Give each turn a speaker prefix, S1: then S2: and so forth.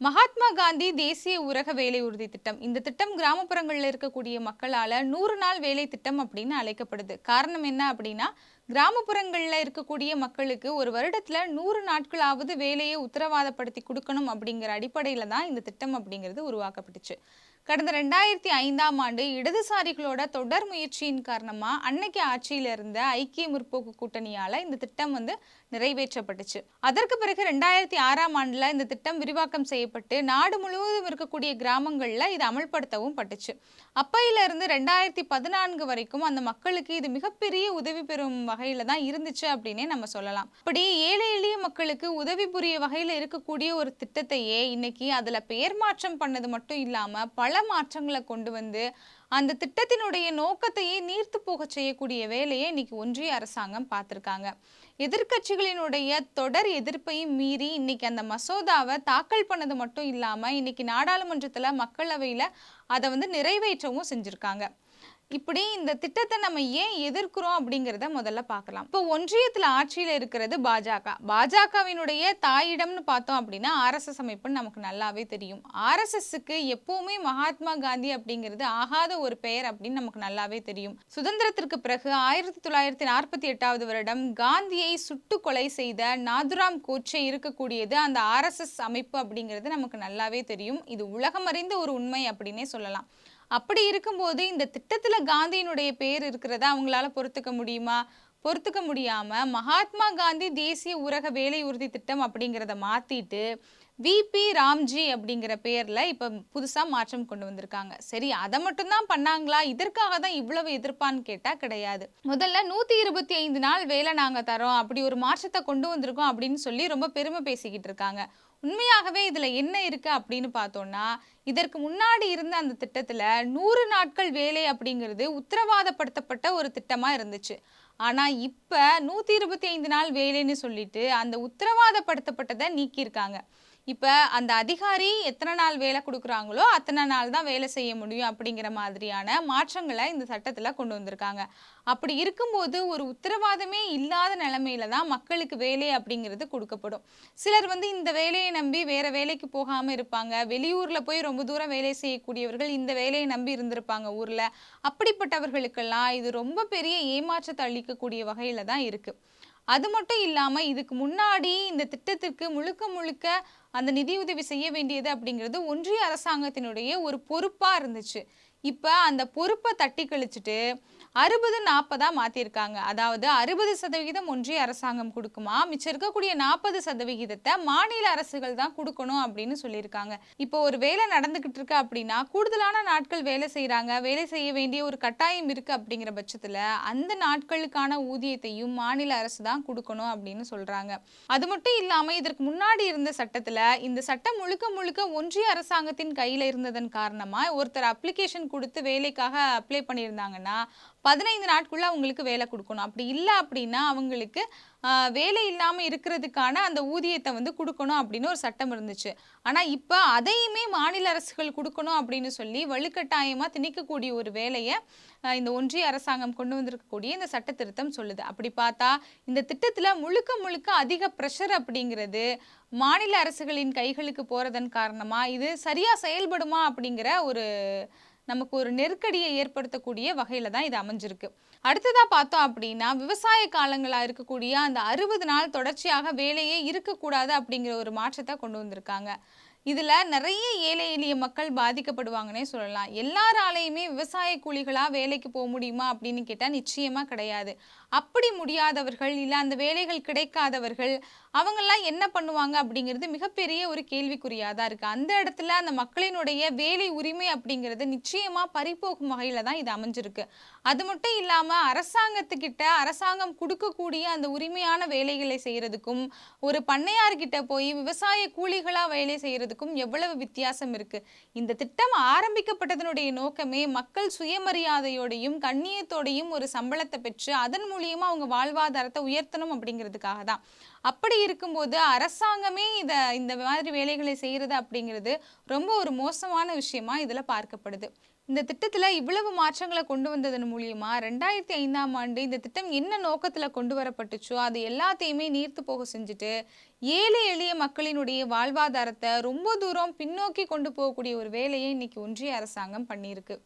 S1: மகாத்மா காந்தி தேசிய ஊரக வேலை உறுதி திட்டம். இந்த திட்டம் கிராமப்புறங்கள்ல இருக்கக்கூடிய மக்களால 100 நாள் வேலை திட்டம் அப்படின்னு அழைக்கப்படுது. காரணம் என்ன அப்படின்னா, கிராமப்புறங்கள்ல இருக்கக்கூடிய மக்களுக்கு ஒரு வருடத்துல 100 நாட்களாவது வேலையை உத்தரவாதப்படுத்தி குடுக்கணும் அப்படிங்கிற அடிப்படையில தான் இந்த திட்டம் அப்படிங்கிறது உருவாக்கப்பட்டுச்சு. கடந்த 2005ஆம் ஆண்டு இடதுசாரிகளோட தொடர் முயற்சியின் காரணமா அன்னைக்கு ஆட்சியில இருந்த ஐக்கிய முற்போக்கு கூட்டணியால இந்த திட்டம் நிறைவேற்றப்பட்டுச்சு. அதற்கு பிறகு 2006ஆம் ஆண்டுல இந்த திட்டம் விரிவாக்கம் செய்யப்பட்டு நாடு முழுவதும் இருக்கக்கூடிய கிராமங்கள்ல இது அமல்படுத்தவும் பட்டுச்சு. அப்பையில இருந்து 2014 வரைக்கும் அந்த மக்களுக்கு இது மிகப்பெரிய உதவி பெறும் வகையில தான் இருந்துச்சு அப்படின்னே நம்ம சொல்லலாம். அப்படி ஏழை எளிய மக்களுக்கு உதவி புரிய வகையில இருக்கக்கூடிய ஒரு திட்டத்தையே இன்னைக்கு அதுல பெயர் மாற்றம் பண்ணது மட்டும் இல்லாம பல மாற்றங்களை கொண்டு வந்து அந்த திட்டத்தினுடைய நோக்கத்தையே நீர்த்து போக செய்யக்கூடிய வேலையை இன்னைக்கு ஒன்றிய அரசாங்கம் பார்த்திருக்காங்க. எதிர்க்கட்சிகளினுடைய தொடர் எதிர்ப்பையும் மீறி இன்னைக்கு அந்த மசோதாவை தாக்கல் பண்ணது மட்டும் இல்லாம இன்னைக்கு நாடாளுமன்றத்துல மக்களவையில அதை நிறைவேற்றவும் செஞ்சிருக்காங்க. இப்படி இந்த திட்டத்தை நம்ம ஏன் எதிர்க்கிறோம் அப்படிங்கிறத முதல்ல பார்க்கலாம். இப்போ ஒன்றியத்தில் ஆட்சியில் இருக்கிறது பாஜக. பாஜகவினுடைய தாயிடம்னு பார்த்தோம் அப்படின்னா ஆர்எஸ்எஸ் அமைப்புன்னு நமக்கு நல்லாவே தெரியும். ஆர்எஸ்எஸ்க்கு எப்பவுமே மகாத்மா காந்தி அப்படிங்கிறது ஆகாத ஒரு பெயர் அப்படின்னு நமக்கு நல்லாவே தெரியும். சுதந்திரத்திற்கு பிறகு 1948ஆவது வருடம் காந்தியை சுட்டு கொலை செய்த நாதுராம் கோட்சே இருக்கக்கூடியது அந்த ஆர்எஸ்எஸ் அமைப்பு அப்படிங்கிறது நமக்கு நல்லாவே தெரியும். இது உலகமறிந்த ஒரு உண்மை அப்படின்னே சொல்லலாம். அப்படி இருக்கும்போது இந்த திட்டத்துல காந்தியினுடைய பேர் இருக்கிறத அவங்களால பொறுத்துக்க முடியுமா? பொறுத்துக்க முடியாம மகாத்மா காந்தி தேசிய ஊரக வேலை உறுதி திட்டம் அப்படிங்கிறத மாத்திட்டு விபி ராம்ஜி அப்படிங்கிற பேர்ல இப்ப புதுசா மாற்றம் கொண்டு வந்திருக்காங்க. சரி, அதை மட்டும்தான் பண்ணாங்களா? இதற்காக தான் இவ்வளவு எதிர்ப்பான்னு கேட்டா கிடையாது. முதல்ல 125 நாள் வேலை நாங்க தரோம், அப்படி ஒரு மாற்றத்தை கொண்டு வந்திருக்கோம் அப்படின்னு சொல்லி ரொம்ப பெருமை பேசிக்கிட்டு இருக்காங்க. உண்மையாகவே இதுல என்ன இருக்கு அப்படின்னு பார்த்தோம்னா, இதற்கு முன்னாடி இருந்த அந்த திட்டத்துல 100 நாட்கள் வேலை அப்படிங்கிறது உத்தரவாதப்படுத்தப்பட்ட ஒரு திட்டமா இருந்துச்சு. ஆனா இப்ப 125 நாள் வேலைன்னு சொல்லிட்டு அந்த உத்தரவாதப்படுத்தப்பட்டதை நீக்கியிருக்காங்க. இப்ப அந்த அதிகாரி எத்தனை நாள் வேலை கொடுக்குறாங்களோ அத்தனை நாள் தான் வேலை செய்ய முடியும் அப்படிங்கிற மாதிரியான மாற்றங்களை இந்த சட்டத்துல கொண்டு வந்திருக்காங்க. அப்படி இருக்கும்போது ஒரு உத்தரவாதமே இல்லாத நிலைமையில தான் மக்களுக்கு வேலை அப்படிங்கிறது கொடுக்கப்படும். சிலர் இந்த வேலையை நம்பி வேற வேலைக்கு போகாம இருப்பாங்க. வெளியூர்ல போய் ரொம்ப தூரம் வேலை செய்யக்கூடியவர்கள் இந்த வேலையை நம்பி இருந்திருப்பாங்க ஊர்ல. அப்படிப்பட்டவர்களுக்கெல்லாம் இது ரொம்ப பெரிய ஏமாற்றத்தை அளிக்கக்கூடிய வகையில தான் இருக்கு. அது மட்டும் இல்லாம இதுக்கு முன்னாடி இந்த திட்டத்திற்கு முழுக்க முழுக்க அந்த நிதியுதவி செய்ய வேண்டியது அப்படிங்கிறது ஒன்றிய அரசாங்கத்தினுடைய ஒரு பொறுப்பா இருந்துச்சு. இப்ப அந்த பொறுப்பை தட்டி கழிச்சுட்டு 60-40 மாத்திருக்காங்க. அதாவது 60% ஒன்றிய அரசாங்கம் கொடுக்குமா, மிச்சம் இருக்கக்கூடிய 40% மாநில அரசுகள் தான் கொடுக்கணும் அப்படின்னு சொல்லியிருக்காங்க. இப்போ ஒரு வேலை நடந்துகிட்டு இருக்கு அப்படின்னா கூடுதலான நாட்கள் வேலை செய்யறாங்க, வேலை செய்ய வேண்டிய ஒரு கட்டாயம் இருக்கு அப்படிங்கிற பட்சத்துல அந்த நாட்களுக்கான ஊதியத்தையும் மாநில அரசு தான் கொடுக்கணும் அப்படின்னு சொல்றாங்க. அது மட்டும் இல்லாம இதற்கு முன்னாடி இருந்த சட்டத்துல இந்த சட்டம் முழுக்க முழுக்க ஒன்றிய அரசாங்கத்தின் கையில இருந்ததன் காரணமா ஒருத்தர் அப்ளிகேஷன் கொடுத்து வேலைக்காக அப்ளை பண்ணியிருந்தாங்கன்னா 15 நாட்குள்ள அவங்களுக்கு வேலை கொடுக்கணும். அப்படி இல்லை அப்படின்னா அவங்களுக்கு வேலை இல்லாம இருக்கிறதுக்கான அந்த ஊதியத்தை கொடுக்கணும் அப்படின்னு ஒரு சட்டம் இருந்துச்சு. ஆனா இப்ப அதையுமே மாநில அரசுகள் கொடுக்கணும் அப்படின்னு சொல்லி வலுக்கட்டாயமா திணிக்கக்கூடிய ஒரு வேலையை இந்த ஒன்றிய அரசாங்கம் கொண்டு வந்திருக்கக்கூடிய இந்த சட்ட திருத்தம் சொல்லுது. அப்படி பார்த்தா இந்த திட்டத்துல முழுக்க முழுக்க அதிக பிரஷர் அப்படிங்கிறது மாநில அரசுகளின் கைகளுக்கு போறதன் காரணமா இது சரியா செயல்படுமா அப்படிங்கிற நமக்கு ஒரு நெருக்கடியை ஏற்படுத்தக்கூடிய வகையில தான் இது அமைஞ்சிருக்கு. அடுத்ததா பார்த்தோம் அப்படின்னா விவசாய காலங்களா இருக்கக்கூடிய அந்த 60 நாள் தொடர்ச்சியாக வேலையே இருக்கக்கூடாது அப்படிங்கிற ஒரு மாற்றத்தை கொண்டு வந்திருக்காங்க. இதுல நிறைய ஏழை எளிய மக்கள் பாதிக்கப்படுவாங்கன்னே சொல்லலாம். எல்லாராலையுமே விவசாய கூலிகளா வேலைக்கு போக முடியுமா அப்படின்னு கேட்டா நிச்சயமா கிடையாது. அப்படி முடியாதவர்கள் இல்ல அந்த வேலைகள் கிடைக்காதவர்கள் அவங்கெல்லாம் என்ன பண்ணுவாங்க அப்படிங்கிறது மிகப்பெரிய ஒரு கேள்விக்குறியா தான் இருக்கு. அந்த இடத்துல அந்த மக்களினுடைய வேலை உரிமை அப்படிங்கிறது நிச்சயமா பறிபோகும் வகையில தான் இது அமைஞ்சிருக்கு. அது மட்டும் இல்லாம அரசாங்கத்துக்கிட்ட அரசாங்கம் கொடுக்கக்கூடிய அந்த உரிமையான வேலைகளை செய்யறதுக்கும் ஒரு பண்ணையார்கிட்ட போய் விவசாய கூலிகளா வேலை செய்யறதுக்கும் எவ்வளவு வித்தியாசம் இருக்கு. இந்த திட்டம் ஆரம்பிக்கப்பட்டதனுடைய நோக்கமே மக்கள் சுயமரியாதையோடையும் கண்ணியத்தோடையும் ஒரு சம்பளத்தை பெற்று அதன் மூலியமா அவங்க வாழ்வாதாரத்தை உயர்த்தணும் அப்படிங்கிறதுக்காக தான். அப்படி இருக்கும்போது அரசாங்கமே இந்த மாதிரி வேலைகளை செய்யறது அப்படிங்கிறது ரொம்ப ஒரு மோசமான விஷயமா இதுல பார்க்கப்படுது. இந்த திட்டத்துல இவ்வளவு மாற்றங்களை கொண்டு வந்ததன் மூலியமா 2005ஆம் ஆண்டு இந்த திட்டம் என்ன நோக்கத்துல கொண்டு வரப்பட்டுச்சோ அது எல்லாத்தையுமே நீர்த்து போக செஞ்சுட்டு ஏழை எளிய மக்களினுடைய வாழ்வாதாரத்தை ரொம்ப தூரம் பின்னோக்கி கொண்டு போகக்கூடிய ஒரு வேலையை இன்னைக்கு ஒன்றிய அரசாங்கம் பண்ணியிருக்கு.